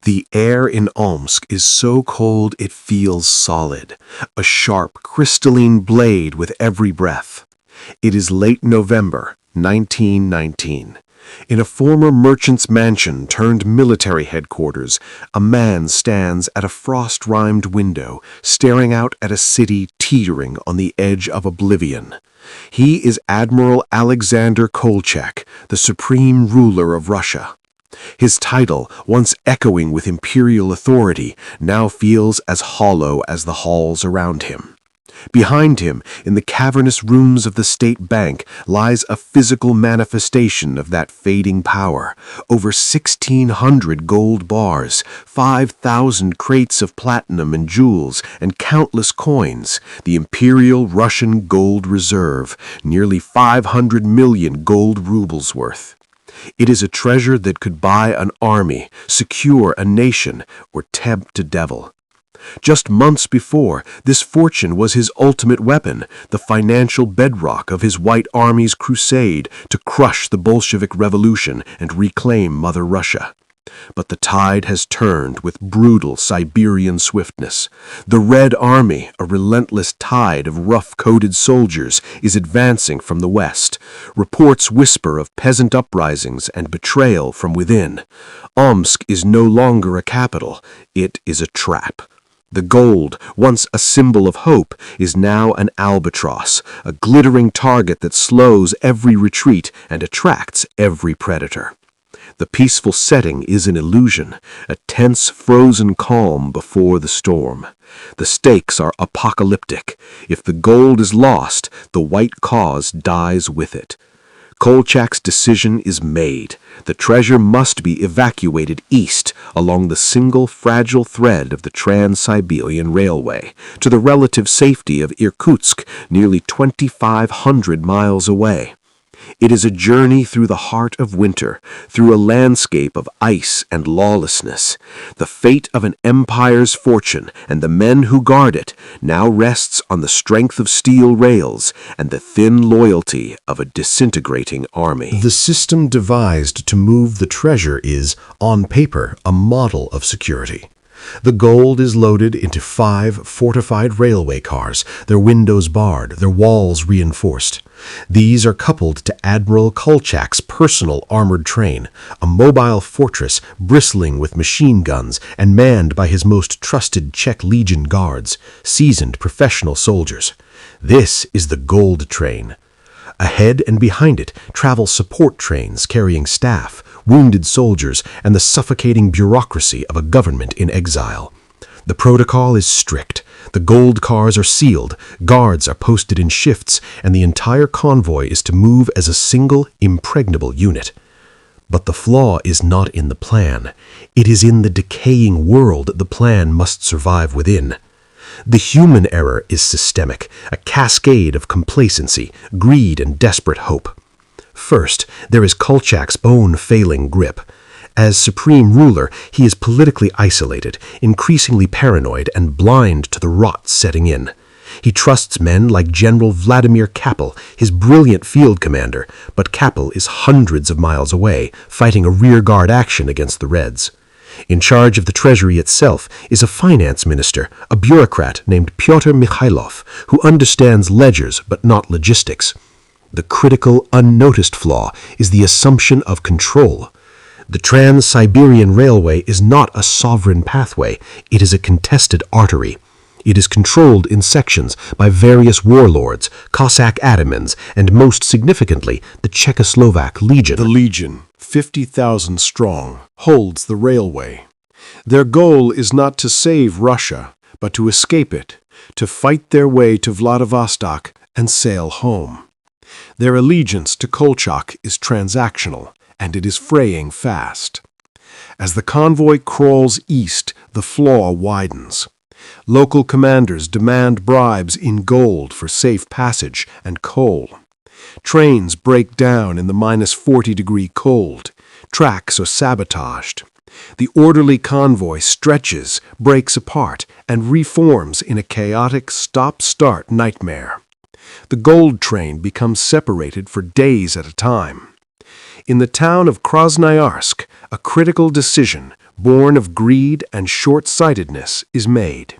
The air in Omsk is so cold it feels solid, a sharp, crystalline blade with every breath. It is late November, 1919. In a former merchant's mansion turned military headquarters, a man stands at a frost-rimed window, staring out at a city teetering on the edge of oblivion. He is Admiral Alexander Kolchak, the supreme ruler of Russia. His title, once echoing with imperial authority, now feels as hollow as the halls around him. Behind him, in the cavernous rooms of the state bank, lies a physical manifestation of that fading power. Over 1,600 gold bars, 5,000 crates of platinum and jewels, and countless coins. The Imperial Russian Gold Reserve, nearly 500 million gold rubles worth. It is a treasure that could buy an army, secure a nation, or tempt a devil. Just months before, this fortune was his ultimate weapon, the financial bedrock of his White Army's crusade to crush the Bolshevik Revolution and reclaim Mother Russia. But the tide has turned with brutal Siberian swiftness. The Red Army, a relentless tide of rough-coated soldiers, is advancing from the west. Reports whisper of peasant uprisings and betrayal from within. Omsk is no longer a capital. It is a trap. The gold, once a symbol of hope, is now an albatross, a glittering target that slows every retreat and attracts every predator. The peaceful setting is an illusion, a tense, frozen calm before the storm. The stakes are apocalyptic. If the gold is lost, the white cause dies with it. Kolchak's decision is made. The treasure must be evacuated east along the single fragile thread of the Trans-Siberian Railway to the relative safety of Irkutsk, nearly 2,500 miles away. It is a journey through the heart of winter, through a landscape of ice and lawlessness. The fate of an empire's fortune and the men who guard it now rests on the strength of steel rails and the thin loyalty of a disintegrating army. The system devised to move the treasure is, on paper, a model of security. The gold is loaded into 5 fortified railway cars, their windows barred, their walls reinforced. These are coupled to Admiral Kolchak's personal armored train, a mobile fortress bristling with machine guns and manned by his most trusted Czech Legion guards, seasoned professional soldiers. This is the Gold Train. Ahead and behind it travel support trains carrying staff, wounded soldiers, and the suffocating bureaucracy of a government in exile. The protocol is strict. The gold cars are sealed, guards are posted in shifts, and the entire convoy is to move as a single, impregnable unit. But the flaw is not in the plan. It is in the decaying world the plan must survive within. The human error is systemic, a cascade of complacency, greed, and desperate hope. First, there is Kolchak's own failing grip. As supreme ruler, he is politically isolated, increasingly paranoid, and blind to the rot setting in. He trusts men like General Vladimir Kappel, his brilliant field commander, but Kappel is hundreds of miles away, fighting a rearguard action against the Reds. In charge of the treasury itself is a finance minister, a bureaucrat named Pyotr Mikhailov, who understands ledgers but not logistics. The critical, unnoticed flaw is the assumption of control. The Trans-Siberian Railway is not a sovereign pathway, it is a contested artery. It is controlled in sections by various warlords, Cossack atamans, and most significantly, the Czechoslovak Legion. The Legion, 50,000 strong, holds the railway. Their goal is not to save Russia, but to escape it, to fight their way to Vladivostok and sail home. Their allegiance to Kolchak is transactional, and it is fraying fast. As the convoy crawls east, the flaw widens. Local commanders demand bribes in gold for safe passage and coal. Trains break down in the -40-degree cold. Tracks are sabotaged. The orderly convoy stretches, breaks apart, and reforms in a chaotic stop-start nightmare. The gold train becomes separated for days at a time. In the town of Krasnoyarsk, a critical decision, born of greed and short-sightedness, is made.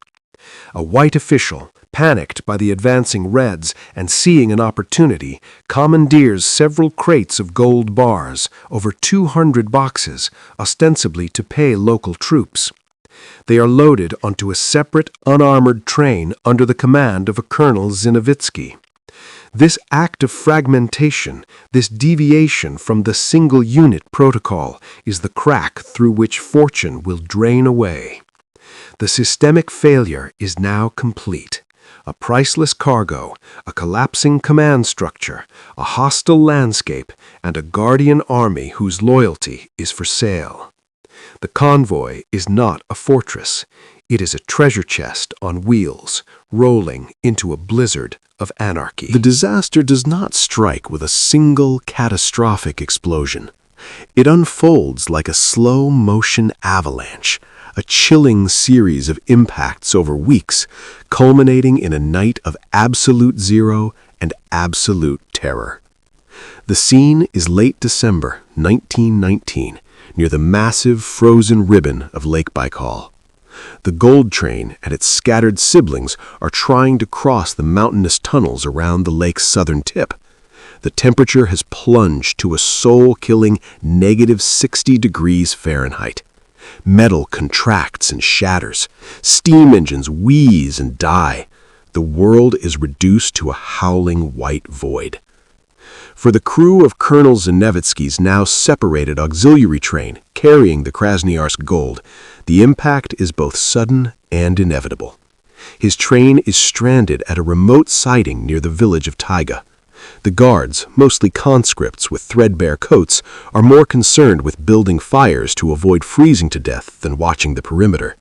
A white official, panicked by the advancing Reds and seeing an opportunity, commandeers several crates of gold bars, over 200 boxes, ostensibly to pay local troops. They are loaded onto a separate, unarmored train under the command of a Colonel Zinovitsky. This act of fragmentation, this deviation from the single-unit protocol, is the crack through which fortune will drain away. The systemic failure is now complete. A priceless cargo, a collapsing command structure, a hostile landscape, and a guardian army whose loyalty is for sale. The convoy is not a fortress. It is a treasure chest on wheels, rolling into a blizzard of anarchy. The disaster does not strike with a single catastrophic explosion. It unfolds like a slow-motion avalanche, a chilling series of impacts over weeks, culminating in a night of absolute zero and absolute terror. The scene is late December 1919, near the massive frozen ribbon of Lake Baikal. The gold train and its scattered siblings are trying to cross the mountainous tunnels around the lake's southern tip. The temperature has plunged to a soul-killing -60 degrees Fahrenheit. Metal contracts and shatters. Steam engines wheeze and die. The world is reduced to a howling white void. For the crew of Colonel Zinovitsky's now separated auxiliary train carrying the Krasnoyarsk gold, the impact is both sudden and inevitable. His train is stranded at a remote siding near the village of Taiga. The guards, mostly conscripts with threadbare coats, are more concerned with building fires to avoid freezing to death than watching the perimeter.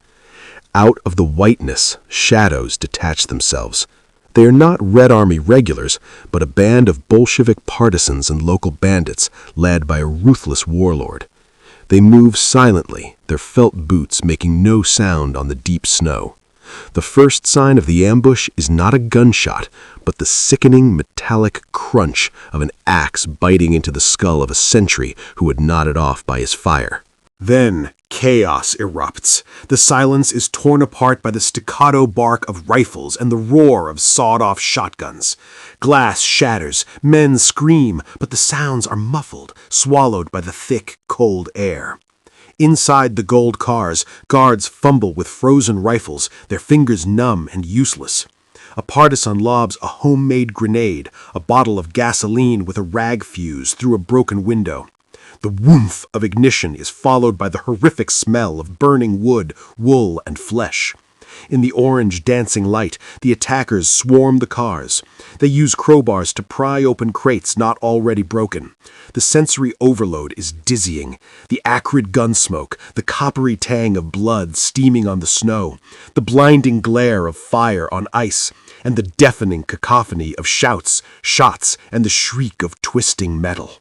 Out of the whiteness, shadows detach themselves. They are not Red Army regulars, but a band of Bolshevik partisans and local bandits led by a ruthless warlord. They move silently, their felt boots making no sound on the deep snow. The first sign of the ambush is not a gunshot, but the sickening metallic crunch of an axe biting into the skull of a sentry who had nodded off by his fire. Then chaos erupts. The silence is torn apart by the staccato bark of rifles and the roar of sawed-off shotguns. Glass shatters, men scream, but the sounds are muffled, swallowed by the thick, cold air. Inside the gold cars, guards fumble with frozen rifles, their fingers numb and useless. A partisan lobs a homemade grenade, a bottle of gasoline with a rag fuse through a broken window. The whoomph of ignition is followed by the horrific smell of burning wood, wool, and flesh. In the orange dancing light, the attackers swarm the cars. They use crowbars to pry open crates not already broken. The sensory overload is dizzying. The acrid gun smoke, the coppery tang of blood steaming on the snow, the blinding glare of fire on ice, and the deafening cacophony of shouts, shots, and the shriek of twisting metal.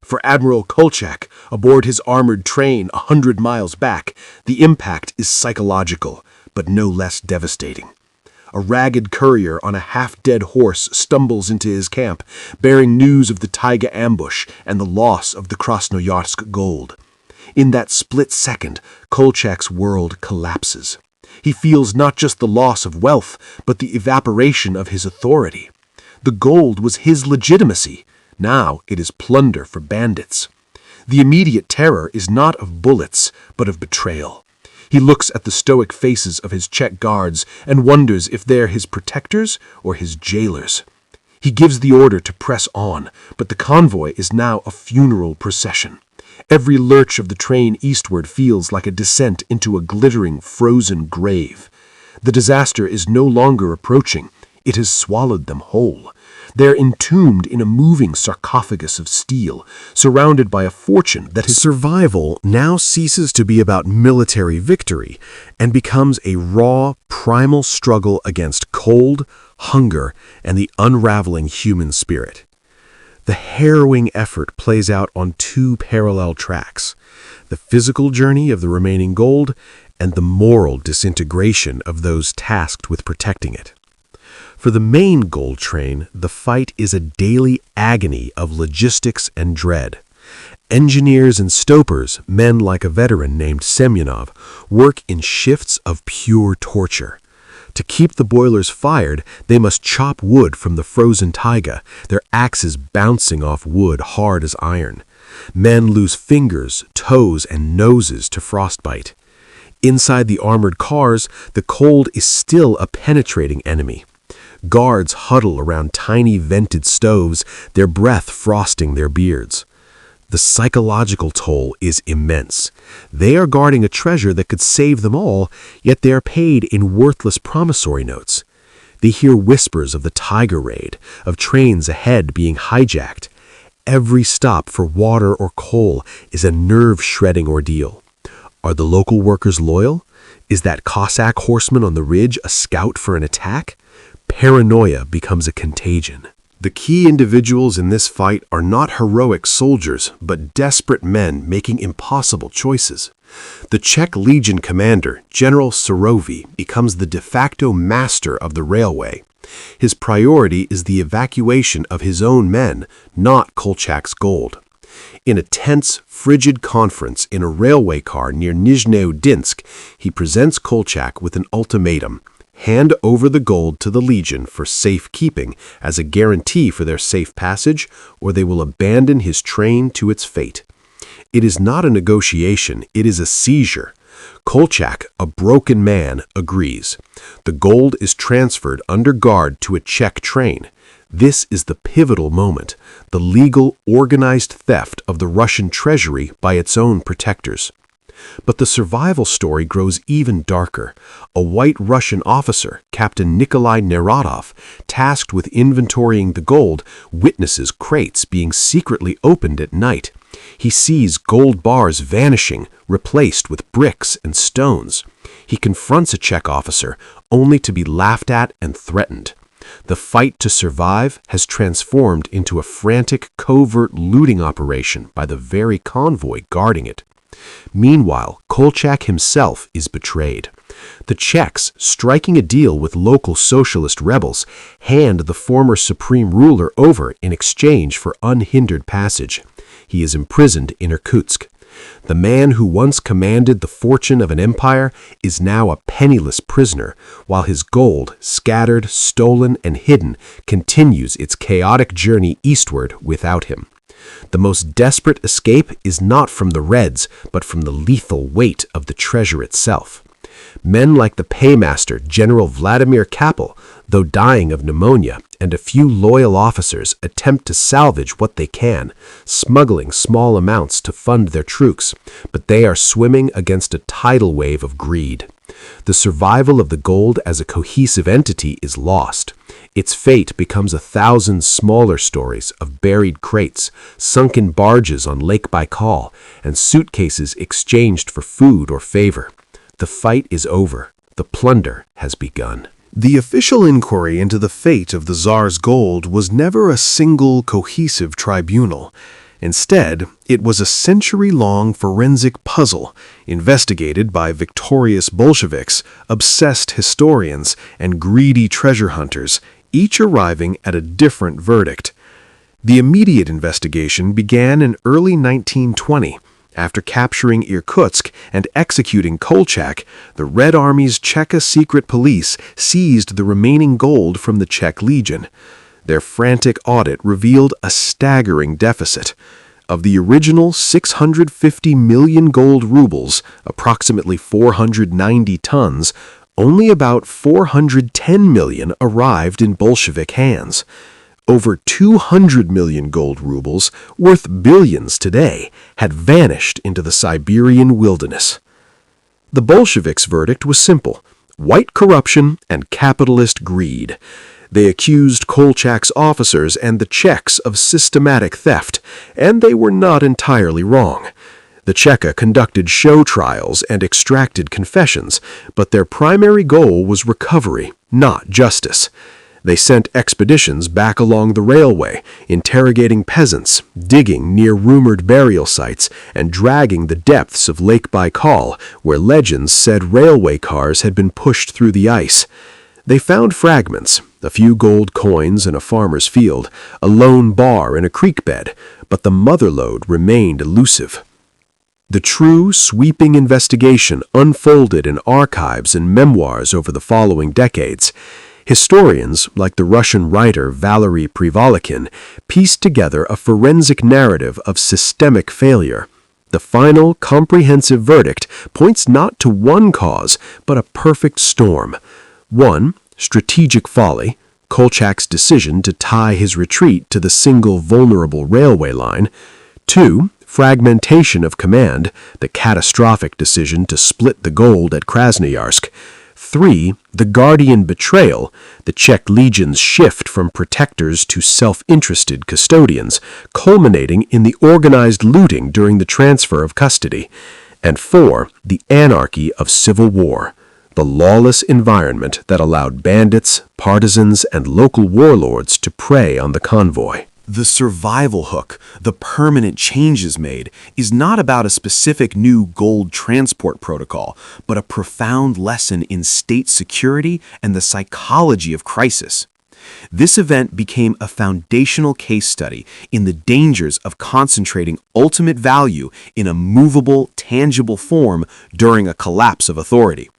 For Admiral Kolchak, aboard his armored train 100 miles back, the impact is psychological, but no less devastating. A ragged courier on a half-dead horse stumbles into his camp, bearing news of the Taiga ambush and the loss of the Krasnoyarsk gold. In that split second, Kolchak's world collapses. He feels not just the loss of wealth, but the evaporation of his authority. The gold was his legitimacy. Now it is plunder for bandits. The immediate terror is not of bullets, but of betrayal. He looks at the stoic faces of his Czech guards and wonders if they're his protectors or his jailers. He gives the order to press on, but the convoy is now a funeral procession. Every lurch of the train eastward feels like a descent into a glittering, frozen grave. The disaster is no longer approaching. It has swallowed them whole. They're entombed in a moving sarcophagus of steel, surrounded by a fortune that his survival now ceases to be about military victory and becomes a raw, primal struggle against cold, hunger, and the unraveling human spirit. The harrowing effort plays out on two parallel tracks: the physical journey of the remaining gold and the moral disintegration of those tasked with protecting it. For the main gold train, the fight is a daily agony of logistics and dread. Engineers and stopers, men like a veteran named Semyonov, work in shifts of pure torture. To keep the boilers fired, they must chop wood from the frozen taiga, their axes bouncing off wood hard as iron. Men lose fingers, toes, and noses to frostbite. Inside the armored cars, the cold is still a penetrating enemy. Guards huddle around tiny vented stoves, their breath frosting their beards. The psychological toll is immense. They are guarding a treasure that could save them all, yet they are paid in worthless promissory notes. They hear whispers of the Tiger Raid, of trains ahead being hijacked. Every stop for water or coal is a nerve-shredding ordeal. Are the local workers loyal? Is that Cossack horseman on the ridge a scout for an attack? Paranoia becomes a contagion. The key individuals in this fight are not heroic soldiers, but desperate men making impossible choices. The Czech Legion commander, General Surový, becomes the de facto master of the railway. His priority is the evacuation of his own men, not Kolchak's gold. In a tense, frigid conference in a railway car near Nizhneudinsk, he presents Kolchak with an ultimatum: hand over the gold to the Legion for safekeeping as a guarantee for their safe passage, or they will abandon his train to its fate. It is not a negotiation, it is a seizure. Kolchak, a broken man, agrees. The gold is transferred under guard to a Czech train. This is the pivotal moment, the legal, organized theft of the Russian treasury by its own protectors. But the survival story grows even darker. A white Russian officer, Captain Nikolai Neradov, tasked with inventorying the gold, witnesses crates being secretly opened at night. He sees gold bars vanishing, replaced with bricks and stones. He confronts a Czech officer, only to be laughed at and threatened. The fight to survive has transformed into a frantic, covert looting operation by the very convoy guarding it. Meanwhile, Kolchak himself is betrayed. The Czechs, striking a deal with local socialist rebels, hand the former supreme ruler over in exchange for unhindered passage. He is imprisoned in Irkutsk. The man who once commanded the fortune of an empire is now a penniless prisoner, while his gold, scattered, stolen, and hidden, continues its chaotic journey eastward without him. The most desperate escape is not from the Reds, but from the lethal weight of the treasure itself. Men like the paymaster General Vladimir Kapel, though dying of pneumonia, and a few loyal officers attempt to salvage what they can, smuggling small amounts to fund their troops, but they are swimming against a tidal wave of greed. The survival of the gold as a cohesive entity is lost. Its fate becomes 1,000 smaller stories of buried crates, sunken barges on Lake Baikal, and suitcases exchanged for food or favor. The fight is over. The plunder has begun. The official inquiry into the fate of the Tsar's gold was never a single cohesive tribunal. Instead, it was a century-long forensic puzzle investigated by victorious Bolsheviks, obsessed historians, and greedy treasure hunters, each arriving at a different verdict. The immediate investigation began in early 1920. After capturing Irkutsk and executing Kolchak, the Red Army's Cheka secret police seized the remaining gold from the Czech Legion. Their frantic audit revealed a staggering deficit. Of the original 650 million gold rubles, approximately 490 tons, only about 410 million arrived in Bolshevik hands. Over 200 million gold rubles, worth billions today, had vanished into the Siberian wilderness. The Bolsheviks' verdict was simple: white corruption and capitalist greed. They accused Kolchak's officers and the Czechs of systematic theft, and they were not entirely wrong. The Cheka conducted show trials and extracted confessions, but their primary goal was recovery, not justice. They sent expeditions back along the railway, interrogating peasants, digging near rumored burial sites, and dragging the depths of Lake Baikal, where legends said railway cars had been pushed through the ice. They found fragments, A few gold coins in a farmer's field, a lone bar in a creek bed, but the mother lode remained elusive. The true, sweeping investigation unfolded in archives and memoirs over the following decades. Historians, like the Russian writer Valery Privolikin, pieced together a forensic narrative of systemic failure. The final, comprehensive verdict points not to one cause, but a perfect storm. 1. Strategic folly, Kolchak's decision to tie his retreat to the single vulnerable railway line. 2. Fragmentation of command, the catastrophic decision to split the gold at Krasnoyarsk. 3. The Guardian betrayal, the Czech Legion's shift from protectors to self-interested custodians, culminating in the organized looting during the transfer of custody. And 4. The anarchy of civil war, the lawless environment that allowed bandits, partisans, and local warlords to prey on the convoy. The survival hook, the permanent changes made, is not about a specific new gold transport protocol, but a profound lesson in state security and the psychology of crisis. This event became a foundational case study in the dangers of concentrating ultimate value in a movable, tangible form during a collapse of authority.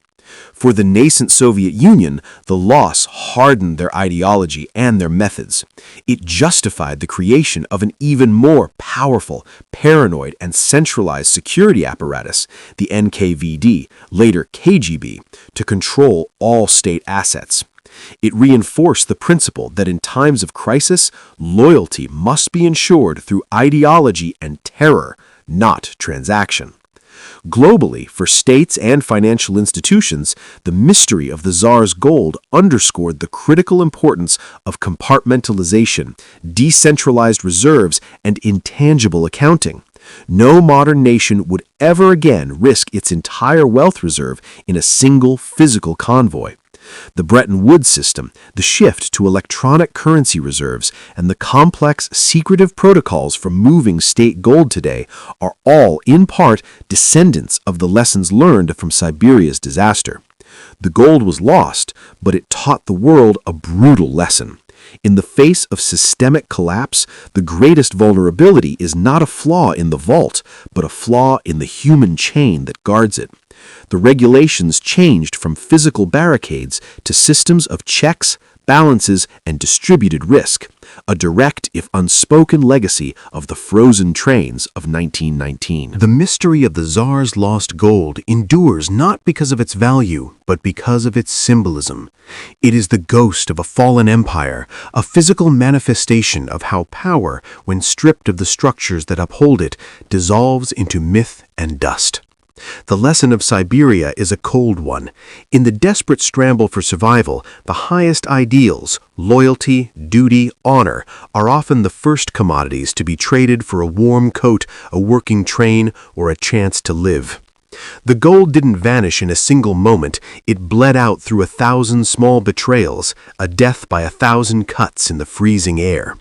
For the nascent Soviet Union, the loss hardened their ideology and their methods. It justified the creation of an even more powerful, paranoid, and centralized security apparatus, the NKVD, later KGB, to control all state assets. It reinforced the principle that in times of crisis, loyalty must be ensured through ideology and terror, not transaction. Globally, for states and financial institutions, the mystery of the Tsar's gold underscored the critical importance of compartmentalization, decentralized reserves, and intangible accounting. No modern nation would ever again risk its entire wealth reserve in a single physical convoy. The Bretton Woods system, the shift to electronic currency reserves, and the complex, secretive protocols for moving state gold today are all, in part, descendants of the lessons learned from Siberia's disaster. The gold was lost, but it taught the world a brutal lesson. In the face of systemic collapse, the greatest vulnerability is not a flaw in the vault, but a flaw in the human chain that guards it. The regulations changed from physical barricades to systems of checks, balances, and distributed risk, a direct if unspoken legacy of the frozen trains of 1919. The mystery of the Tsar's lost gold endures not because of its value, but because of its symbolism. It is the ghost of a fallen empire, a physical manifestation of how power, when stripped of the structures that uphold it, dissolves into myth and dust. The lesson of Siberia is a cold one. In the desperate scramble for survival, the highest ideals, loyalty, duty, honor, are often the first commodities to be traded for a warm coat, a working train, or a chance to live. The gold didn't vanish in a single moment. It bled out through 1,000 small betrayals, a death by 1,000 cuts in the freezing air.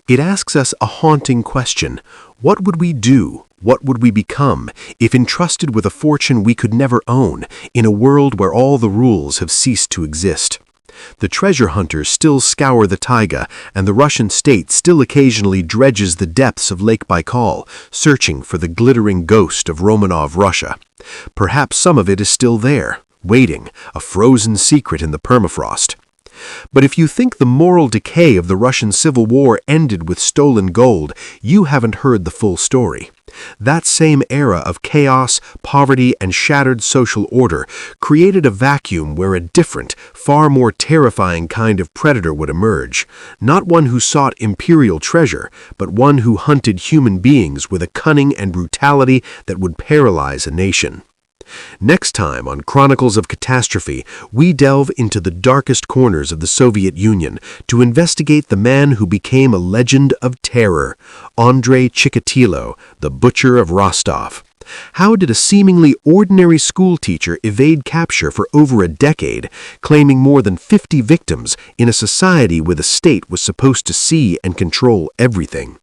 It asks us a haunting question. What would we do? What would we become if entrusted with a fortune we could never own in a world where all the rules have ceased to exist? The treasure hunters still scour the taiga, and the Russian state still occasionally dredges the depths of Lake Baikal, searching for the glittering ghost of Romanov Russia. Perhaps some of it is still there, waiting, a frozen secret in the permafrost. But if you think the moral decay of the Russian Civil War ended with stolen gold, you haven't heard the full story. That same era of chaos, poverty, and shattered social order created a vacuum where a different, far more terrifying kind of predator would emerge. Not one who sought imperial treasure, but one who hunted human beings with a cunning and brutality that would paralyze a nation. Next time on Chronicles of Catastrophe, we delve into the darkest corners of the Soviet Union to investigate the man who became a legend of terror, Andrei Chikatilo, the Butcher of Rostov. How did a seemingly ordinary schoolteacher evade capture for over a decade, claiming more than 50 victims in a society where the state was supposed to see and control everything?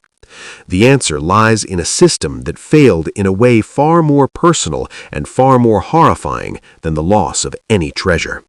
The answer lies in a system that failed in a way far more personal and far more horrifying than the loss of any treasure.